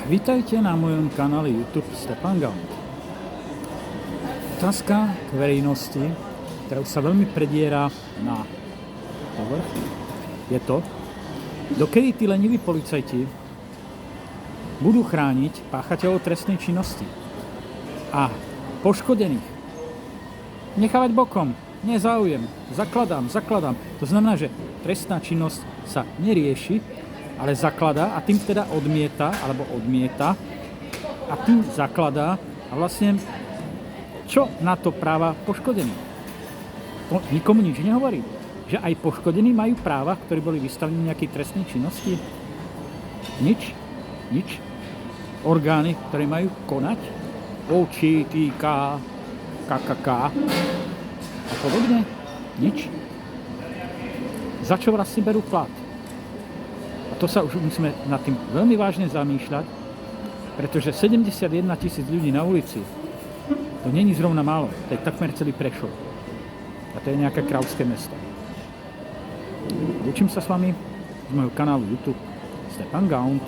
Vítajte na mojom kanále YouTube Stefan Gaunt. Otázka k verejnosti, ktorá sa veľmi prediera na povrch, je to, dokedy tí leniví policajti budú chrániť páchateľov trestnej činnosti a poškodených nechávať bokom, nezáujem, zakladám. To znamená, že trestná činnosť sa nerieši, ale zakladá a tým teda odmieta a tým zakladá a vlastne čo na to práva poškodení? To nikomu nič nehovorí. Že aj poškodení majú práva, ktorí boli vystavení nejakej trestnej činnosti? Nič. Orgány, ktoré majú konať? OČTK, KKK a podobne? Nič. Za čo vlastne berú plat? To sa už musíme nad tým veľmi vážne zamýšľať, pretože 71 000 ľudí na ulici, to nie je zrovna málo, to je takmer celý Prešov. A to je nejaké kráľovské mesto. Učím sa s vami z môjho kanálu YouTube Stefan Gaunt.